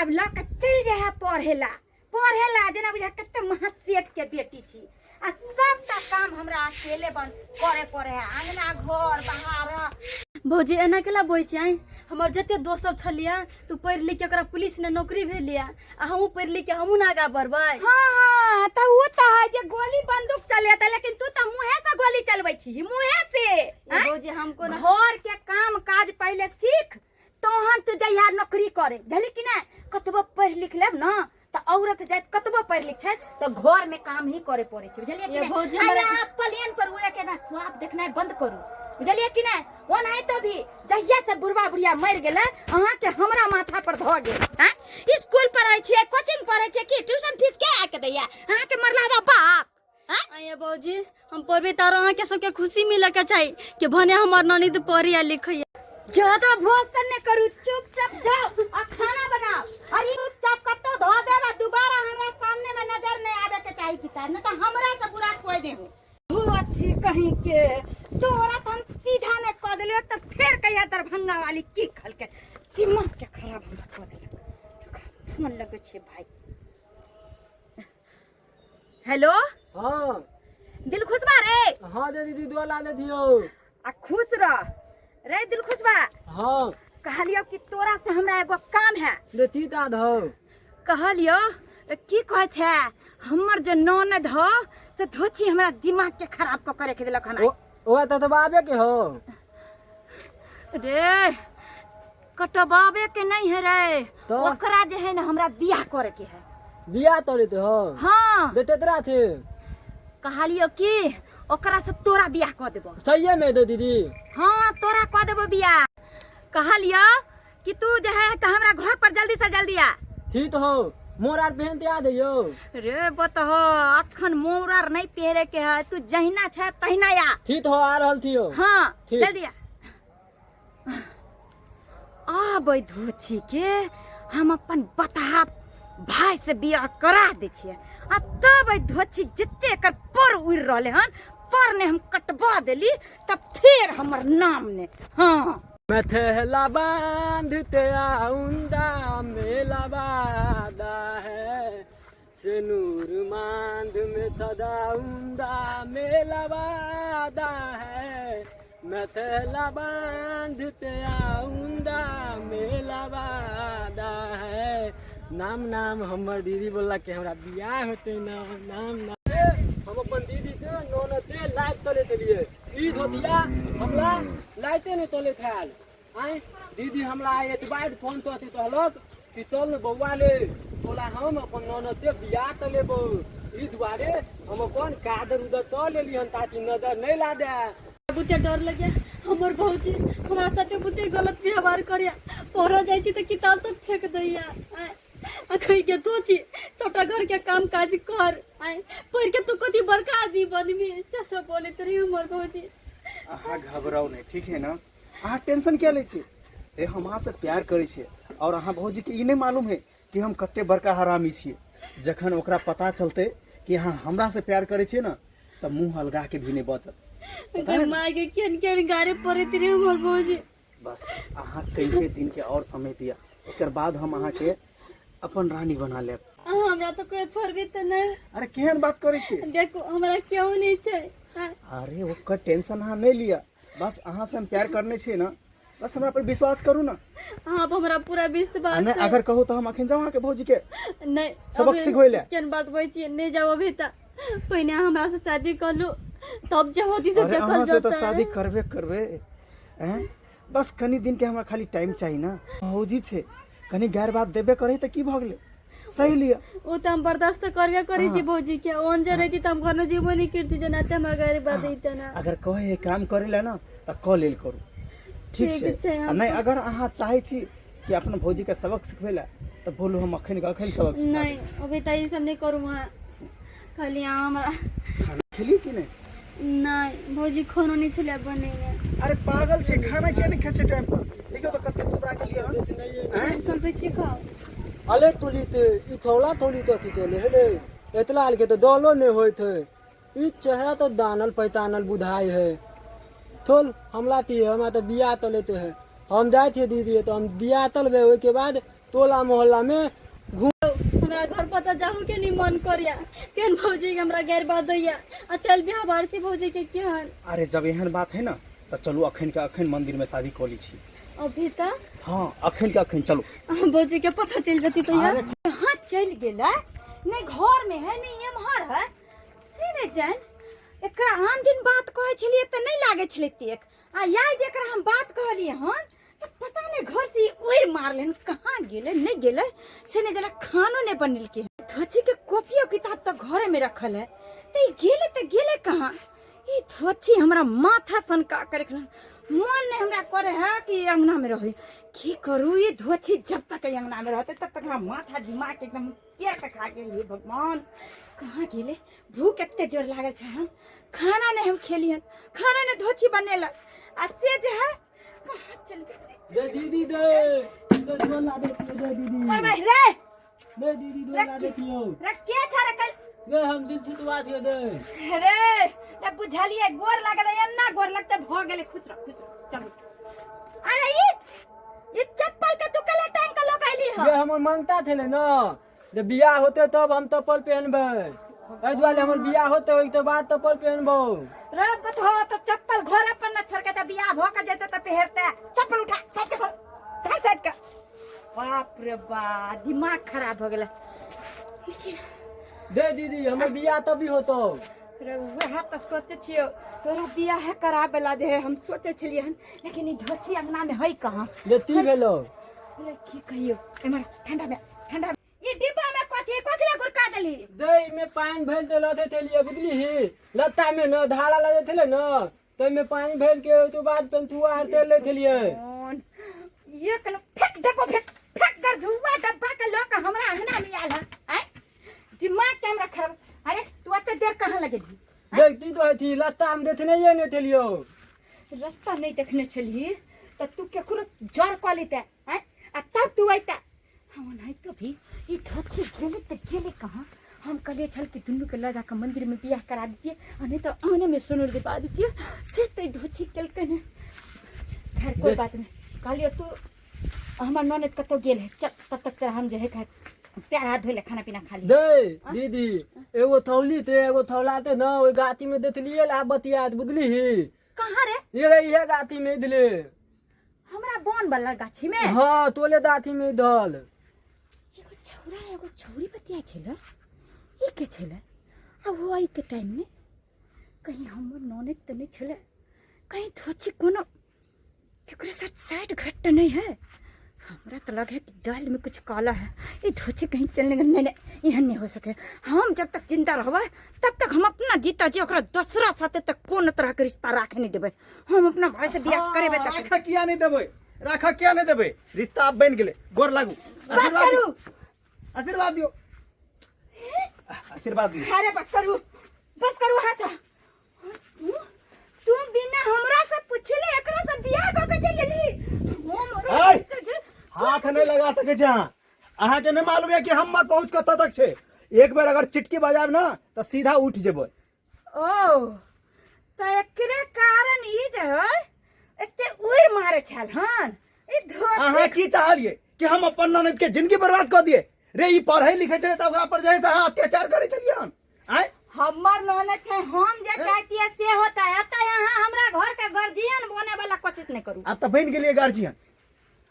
अब लक चल जाए पढ़ेला पढ़ेला जना बुझा कते महासेठ के बेटी छी आ सबटा काम हमरा अकेले बन करे पड़े है अंगना घर बाहर। भौजी एना केला बोइ छै हमर जते दोस्त सब छलिया तू पढ़ लिख के ओकरा पुलिस ने नौकरी भेलिया आ हमहू पढ़ लिख के हमहू ना आगा बढ़बै। हां त उ त है जे गोली बंदूक चलेता लेकिन तू त मुंहे से गोली चलबै छी मुंहे से। भौजी हमको ना घर के काम काज पहले सीख तोहन तू जइया नौकरी करे झली कि ना कतबो पढ़ लिख लेब ना त औरत जात कतबो पढ़ लिख छै त घर में काम ही करे पड़े छै बुझलिए कि भौजी हमरा प्लेन पर उड़े के ना ख्वाब देखनाइ बंद करू बुझलिए कि ना ओना तो भी जहिया से बुढ़वा बुढ़िया मर गेले अहाँ के हमरा माथा पर ध गेल। हैं स्कूल पढ़ै छियै कोचिंग पढ़ै छियै कि ट्यूशन फीस के आ के दैया अहाँ के मरला बाप। आये भौजी हम पढ़बे तार अहाँ के सबके खुशी मिले के चाहिए कि भने हमर नानी तो पढ़िया लिखैया। ज्यादा भोजन न करू चुपचाप जाओ और खाना बनाओ और चुपचाप कतो धो देबा दोबारा हमरा सामने में नजर नहीं आवे के चाहिए पिता न तो हमरा से बुरा कोई नहीं हो। तू अच्छी कहीं के तोरा तो हम सीधा ने क देले त फिर कहिया दरभंगा वाली की खल के दिमाग के खराब हमरा क देले फोन लगे छे भाई। हेलो हां दिल खुशबा रे। हां दीदी दुआ ला ले दियो आ खुश रह रे दिल खुशबा। हां कहलियो कि तोरा से हमरा एगो काम है लेती ता धो कहलियो की कहे छे हमर जे ननद हो से धोची हमरा दिमाग के खराब क करे के देलक हन। ओ त बाबे के हो रे कटबावे के नहीं है रे तो? ओकरा जे है ना हमरा बियाह करे के है। बिया तोरे तो हो हां देते तरा थे कहलियो कि ओकरा से तोरा बियाह क देबो। सही में दे दीदी। हां तोरा क देबो बियाह कहलियो कि तू जे है त हमरा घर पर जल्दी से जल्दी आ। ठीक हो मोरार पहनते आ दियो रे बतहो अखन मोरार नहीं पहरे के है तू जहिना छै तहिना आ। ठीक हो आ रहल थियो। हां ठीक। जल्दी आ धोची के हम अपन बता भाई से बियाह करा दे छिए आ तब धोची जते कर पर उड़ रहले हन पर ने हम कटवा देली तब फिर हमर नाम ने। हां मथला बांधते आउंदा मेला बादा है सिनूर मांद में थदाउंदा मेला बादा है मथला बांधते आउंदा मेला बादा है। नाम नाम हमर दीदी बोला के हमरा बियाह होते ना नाम नाम हम अपन दीदी के ननद से लाइट तले चलिए ई धोतिया हमला लाइटे ने तले थाल आए दीदी हमला एतबार फोन तो हलक कि चल बौआ ले बोला हम अपन ननद से बियाह तले बो ई दुआरे हम अपन कादर उधर तो ले लिहन ताकि नजर नहीं ला दे। बुते डर लगे हमर भौजी हमरा साथे बुते गलत व्यवहार करिया पढ़ जाई छी त किताब सब फेंक दैया अखई के तो छी सबटा घर के काम काज कर आए पढ़ के तू कति बड़का आदमी बनबी से सब बोले तरी हमर भौजी। अहाँ घबराओ नहीं ठीक है ना अहाँ टेंशन क्या ले छी ए हम अहाँ से प्यार करे छे और अहाँ भौजी के ई नहीं मालूम है कि हम कते बड़का हरामी छिए जखन ओकरा पता चलते कि अहाँ हमरा से प्यार करे छे ना त मुंह अलगा के भी नहीं बचत माय के केन केन गारे पड़े तरी हमर भौजी। बस अहाँ कई दिन के और समय दिया एकर बाद हम अहाँ के अपन रानी बना लेब। हमरा तो कोई छोड़बे त नहीं। अरे केहन बात करे छी देखो हमरा क्यों नहीं छै। अरे ओकर टेंशन अहाँ नहीं लिया बस अहाँ से हम प्यार करने छे ना बस हमरा पर विश्वास करू ना। हां हमरा पूरा विश्वास है। अगर कहो तो हम अखन जाऊ के भौजी के नहीं सबक सिखोइले केन बात बोइ छी नहीं जाओ अभी त पहिने हमरा से शादी कर लू तब जे होती से देखल से तो जाता शादी करबे हैं बस कनी दिन के हमरा खाली टाइम चाहिए ना भौजी छे कनी गैर बात देबे करे त की भ गेले सही लिया ओ त हम बर्दाश्त करबे करी छी भौजी के ओन जे रहती त हम घर न जीवो नहीं करती जना त हम गैर बात दैत ना। अगर कहे काम करेला ना त क लेल करू ठीक छै नहीं अगर अहाँ चाहे छी कि अपन भौजी के सबक सिखवेला त बोलू हम अखन सबक सिखा नहीं अभी त ई सब नहीं करू हां खाली हमरा खाना खेली कि नहीं नहीं भौजी खाना नहीं चले बने। अरे पागल छे खाना क्या नहीं खाए टाइम पर देखो तो कते टुकड़ा के लिए हैं सन से की खाओ अले तुलीते ई थोड़ा थोड़ी तो थी तोले हेले एतला आल के तो दलो ने होइत है ई चेहरा तो दानल पैतानल बुधाई है थोल हमला ती हम तो बिया तलेते है हम जाए थे दीदी तो हम बिया तलबे ओय के बाद टोला मोहल्ला में हमरा घर पता जाहू के नहीं मन करिया केन भौजी के हमरा गैर बात दैया आ चल बियाह भारती भौजी के केहन अरे जब एहन बात है ना तो चलू अखन के अखन मंदिर में शादी कर ली छी। अभी तक हाँ अखन के अखन चलो। भौजी के पता चल जती तो यार कहाँ चल गेला नहीं घर में है नहीं एम्हर है से ने जान एकरा आन दिन बात कहे छलिए त नहीं लागे छले तेक आ यार जेकरा हम बात कहलिए हन तो पता नहीं घर से ओर मार लेन कहाँ गेले नहीं गेले से ने जला खानो ने बनल के धोची के कॉपी और किताब तो घरे में रखल है तो गेले कहाँ ई धोची हमरा माथा सनका कर रखल मन ने हमरा करे है कि अंगना में रहे की करू ये धोची जब तक अंगना में रहते तब तक हमरा माथा दिमाग एकदम पेड़ के खा गेल भगवान कहाँ गेले भूख एते जोर लागल छै हम खाना ने हम खेलियन खाना ने धोची बनेला आ से जे है कहाँ चल गेल दे दीदी दे डोला दे दीदी भाई रे दे दीदी डोला दे दियो रख के था रखल दे हम दिल से दुआ दे दे रे ना बुझलिए गोर लागल एन्ना गोर लगते भ गेले खुश रह चलो अरे ये चप्पल के तू कला टांग के लोग आइली ह ये हमर मांगता थेले ना जब बियाह होते तब हम चप्पल पहनबे एहि दुआरे हमर बियाह होते ओइ के बाद चप्पल पहनबो रे बतो तो चप्पल घरे पर न छोड़ के त बियाह भ के जेते त पहनते चप्पल उठा साइड के साइड के बाप रे बा दिमाग खराब हो गेला दे दीदी हमर बियाह तभी होतो रे वह तो सोचे छियो तोरा बियाह है कराबेला दे हम सोचे छलिए हन लेकिन ई धोती अंगना में है कहां जे ती भेलो अरे की कहियो एमर ठंडा में ये डिब्बा में कथी ला गुरका देली दही में पानी भर दे लते थेलिए बुझली ही लत्ता में न धारा लगे थेले न तै में पानी भर के तो बाद पेंचुआ आर तेल ले थेलिए ये कन फेंक डब्बा फेंक कर धुआ डब्बा के लोग हमरा अंगना में आल है दिमाग के हमरा खराब अरे तू अते देर कहां लगेली देखती तो थी लत्ता में देखने ये ने थेलियो रास्ता नहीं देखने छली त तू केकरो जर क लेते हैं आ तब तू आइता हम नहीं तो भी ये धोची गेले कहां हम कले छल के दुनू के ले जाकर मंदिर में बियाह करा दीजिए और नहीं तो आने में सुनर दिवा दीजिए से तो धोची केलके ने खैर कोई बात नहीं कहलियो तू हमर ननद कतो गेल है चल तब तक तेरा हम जे है प्यार हाथ धोले खाना पीना खा ली दे दीदी एगो थौली ते एगो थौलाते न ओइ गाती में देतलिए ला बतिया बुझली ही कहां रे ये गाती में दिले हमरा बन वाला गाछी में हां तोले दाती में दल एगो छौरा एगो छौरी बतिया छला ये के छला अब वो आई के टाइम में कहीं हमर ननद त नहीं छले कहीं धोची कोनो केकरो साथ साइड घट नहीं है हमरा तो लगे कि दाल में कुछ काला है ये धोची कहीं चलने नहीं यह नहीं हो सके हम जब तक जिंदा रहबे तब तक हम अपना जीता जी ओकरा दूसरा साथे तक कोन तरह के रिश्ता राखे नहीं देबे हम अपना भाई से बियाह करेबे तक राखा किया नहीं देबे राखा क्या नहीं देबे रिश्ता अब बन गेले गोर लागू आशीर्वाद दियो आशीर्वाद दियो अरे बस करू हां सा तू बिना हमरा से पूछले एकरो से बियाह क के चलेली हाथ नहीं लगा सके छे अहाँ के नहीं मालूम है कि हमर पहुंच कत तक छे एक बार अगर चिटकी बजाब ना तो सीधा उठ जेबे ओ तो एकरे कारण ई जे है एते उड़ मारे छल हन ई धोती अहाँ की चाहलिए कि हम अपन ननद के जिंदगी बर्बाद कर दिए रे ई पढ़े लिखे छे त ओकरा पर जैसे अहाँ अत्याचार करे छलिए हम आय हमर ननद छै हम जे कहती है से होता है त यहां हमरा घर के गार्जियन बने वाला कोशिश नहीं करू अब तो बन गेलिए गार्जियन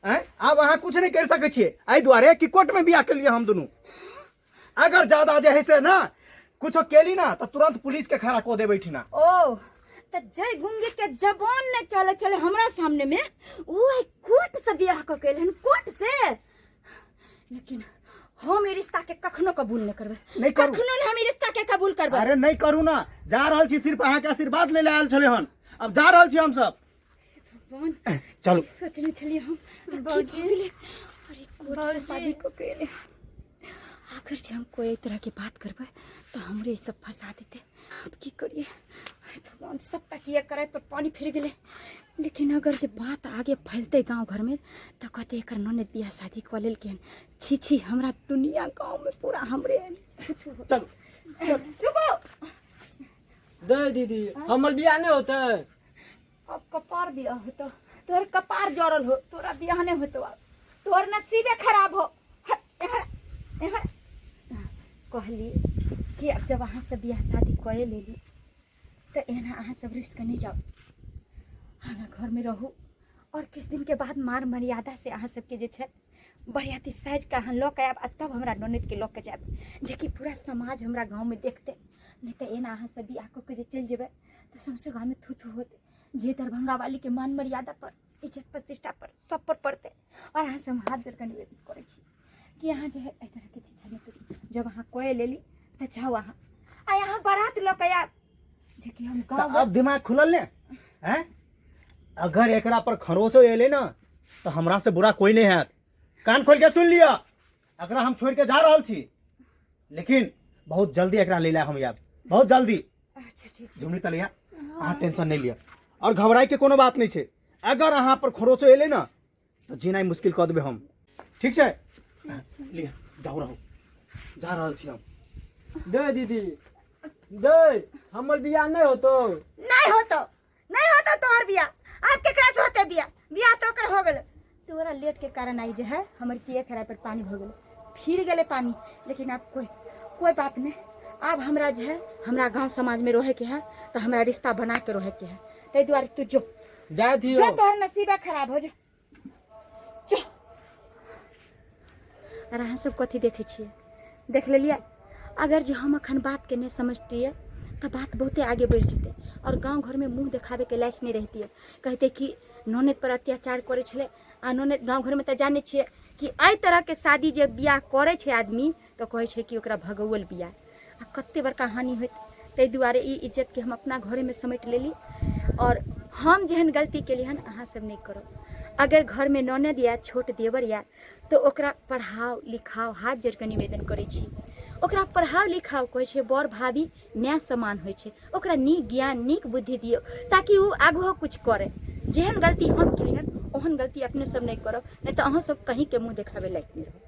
आय अब अहाँ कुछ नहीं कर सके छिए आई द्वारे कि कोर्ट में बियाह कर लिए हम दोनों अगर ज्यादा जे है से ना कुछ केली ना तो तुरंत पुलिस के खड़ा को दे बैठना ओ त जय गुंगी के जबान ने चले हमरा सामने में वो कोर्ट से बियाह क केलन कोर्ट से लेकिन हम ई रिश्ता के कखनो कबूल नहीं करबे नहीं करू कखनो हम ई रिश्ता के कबूल करबे अरे नहीं करू ना जा रहल छी सिर्फ अहाँ के आशीर्वाद ले आयल छले हन अब जा रहल छी हम सब भगवान चलो सोचने छलिए हम बाबूजी अरे कोर्ट से शादी को केले आखिर से हम कोई तरह की बात करबे तो हमरे सब फंसा देते अब की करिए भगवान सब तकिया करे पर पानी फिर गेले लेकिन अगर जे बात आगे फैलते गांव घर में तो कहते एकर ननद बियाह शादी क लेल केन छी हमरा दुनिया गांव में पूरा हमरे चलो रुको दे दीदी हमर बियाह नहीं होते अब कपार बियाह होतो तोर कपार जड़ल हो तोरा बियाह नहीं होतो तोर नसीबे खराब हो कहली कि अब जब अहाँ सब बियाह शादी करे लेली तो एना अहाँ सब रिस्क नहीं जाओ, हमारा घर में रहू और किस दिन के बाद मान मर्यादा से अहाँ सबके जे छै बरियाती साइज का अहाँ लऽ के आयब, तब हमरा ननद के लऽ के जायब, जे कि पूरा समाज हमरा गाँव में देखते। नहीं तो एना अहाँ सब बियाह कऽ के जे चलि जेबै तो सौंसे गाँव में थू थू होते, जे दरभंगा वाली के मान मर्यादा पर, इज्जत प्रतिष्ठा पर, सब पर पड़ते। और अहाँ से हम हाथ जोड़ के निवेदन करै छी कि अहाँ जे है एहि तरह के चीज नहीं करी। जब अहाँ कोई लेली तो जाओ अहाँ आ यहाँ बारात लऽ के आयब, जे कि हम गाँव अब दिमाग खुलल ने हैं? अगर एकरा पर खरोचो एले ना तो हमरा से बुरा कोई नहीं है। कान खोल के सुन लिया, एकरा हम छोड़ के जा रहल छी, लेकिन बहुत जल्दी एकरा ले ला हम यार, बहुत जल्दी। अच्छा ठीक छै। झुमरी तलिया अहाँ टेंशन नहीं लिया और घबराई के कोनो बात नहीं छै। अगर अहाँ पर खरोचो एले ना तो जीना मुश्किल कर देबे हम, ठीक छै? लिया जाओ रहो, जा रहल छी हम। दे दीदी दे, हमर बियाह नहीं होतो। नहीं होतो तोहर बियाह। अब केकरा से होते बियाह तो ओकर हो गेल। तोरा लेट के कारण आई जे है हमर किए खराब पर पानी हो गेल, फिर गेले पानी। लेकिन अब कोई बात नहीं, अब हमरा जे है हमरा गांव समाज में रहे के है तो हमरा रिश्ता बना के रहे के है। तै दुआरे तू जो जा थियो, जो तोहर नसीबे खराब हो जा। और अहाँ सब कथी देखे छिए, देख लेलिए। अगर जो हम अखन बात के नहीं समझतिए तो बात बहुते आगे बढ़ जेते और गांव घर में मुंह दिखावे के लायक नहीं रहती है। कहते कि ननद पर अत्याचार करे छले आ ननद गांव घर में तो जाने छिए कि एहि तरह के शादी जे बियाह करे छे आदमी तो कहे छे कि ओकरा भगौल बियाह आ कते बड़का हानि होत। तै दुआरे ई इज्जत के हम अपना घरे में समेट लेली और हम जेहन गलती केली हन अहाँ सब नहीं करो। अगर घर में ननद या छोट देवर या तो ओकरा पढ़ाओ लिखाओ, हाथ जोड़ के निवेदन करे छी। ओकरा पढ़ाओ लिखाओ कहे छे बड़ भाभी माय समान होय छे, ओकरा नीक ज्ञान नीक बुद्धि दियो ताकि वो आगू कुछ करे। जेहन गलती हम केली हन ओहन गलती अपने सब नहीं करब, नहीं तो अहाँ सब कहीं के मुंह देखावे लायक नहीं रहो।